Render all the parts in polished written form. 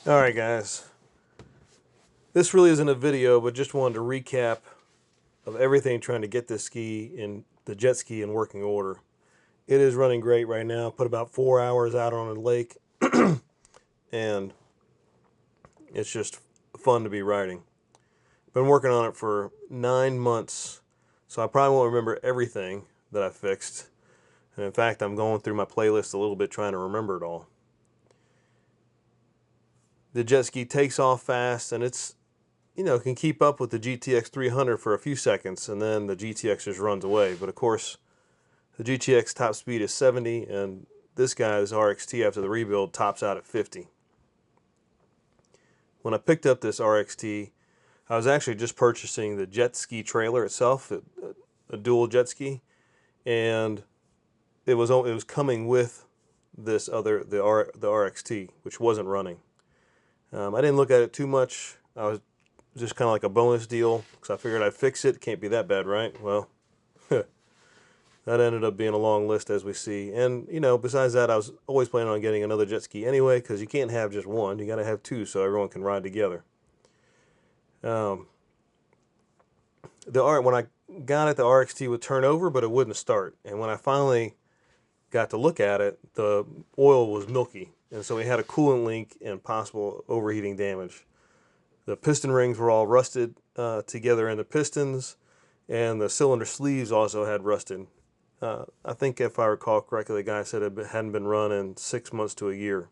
Alright guys, this really isn't a video, but just wanted to recap of everything trying to get this ski in the jet ski in working order. It is running great right now. Put about 4 hours out on a lake and it's just fun to be riding. Been working on it for 9 months, so I probably won't remember everything that I fixed. And in fact, I'm going through my playlist a little bit trying to remember it all. The jet ski takes off fast, and it's, can keep up with the GTX 300 for a few seconds, and then the GTX just runs away. But of course, the GTX top speed is 70, and this guy's RXT after the rebuild tops out at 50. When I picked up this RXT, I was actually just purchasing the jet ski trailer itself, a dual jet ski, and it was coming with this other the RXT, which wasn't running. I didn't look at it too much. I was just kind of like a bonus deal because I figured I'd fix it. Can't be that bad, right? Well, that ended up being a long list, as we see. And, besides that, I was always planning on getting another jet ski anyway, because you can't have just one. You got to have two so everyone can ride together. When I got it, the RXT would turn over, but it wouldn't start. And when I finally got to look at it, the oil was milky. And so we had a coolant leak and possible overheating damage. The piston rings were all rusted together in the pistons, and the cylinder sleeves also had rusted. I think if I recall correctly, the guy said it hadn't been run in 6 months to a year.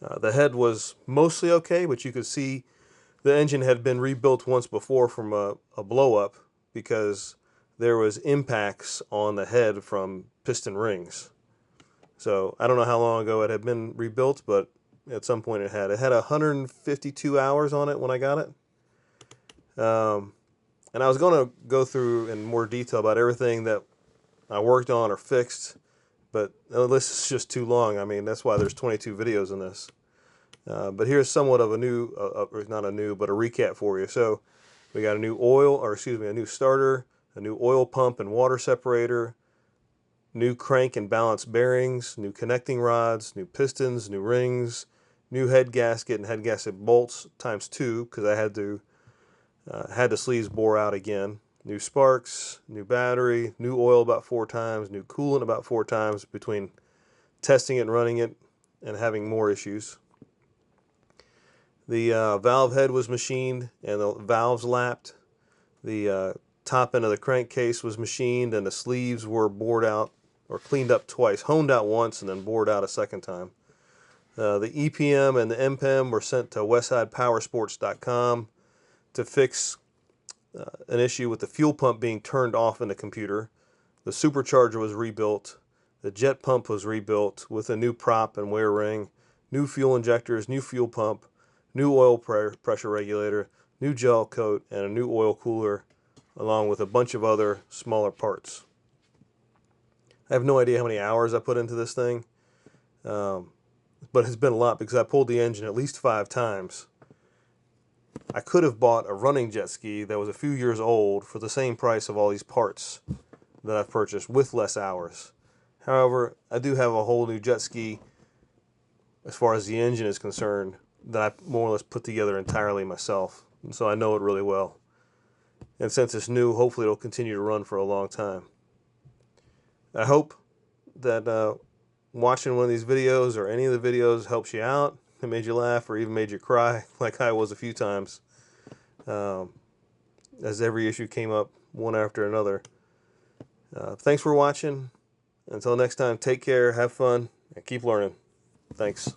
The head was mostly okay, but you could see the engine had been rebuilt once before from a blow-up because there was impacts on the head from piston rings. So I don't know how long ago it had been rebuilt, but at some point it had. It had 152 hours on it when I got it. And I was going to go through in more detail about everything that I worked on or fixed, but this is just too long. I mean, that's why there's 22 videos in this. But here's somewhat of a new, not a new, but a recap for you. So we got a new a new starter, a new oil pump and water separator, new crank and balance bearings, new connecting rods, new pistons, new rings, new head gasket and head gasket bolts ×2 because I had the sleeves bore out again. New sparks, new battery, new oil about 4 times, new coolant about 4 times between testing it and running it and having more issues. The valve head was machined and the valves lapped. The top end of the crankcase was machined and the sleeves were bored out or cleaned up twice, honed out once and then bored out a second time. The EPM and the MPEM were sent to westsidepowersports.com to fix an issue with the fuel pump being turned off in the computer. The supercharger was rebuilt. The jet pump was rebuilt with a new prop and wear ring, new fuel injectors, new fuel pump, new oil pressure regulator, new gel coat, and a new oil cooler, along with a bunch of other smaller parts. I have no idea how many hours I put into this thing, but it's been a lot because I pulled the engine at least 5 times. I could have bought a running jet ski that was a few years old for the same price of all these parts that I've purchased with less hours. However, I do have a whole new jet ski as far as the engine is concerned that I more or less put together entirely myself, and so I know it really well. And since it's new, hopefully it'll continue to run for a long time. I hope that watching one of these videos or any of the videos helps you out. It made you laugh or even made you cry like I was a few times as every issue came up one after another. Thanks for watching. Until next time, take care, have fun, and keep learning. Thanks.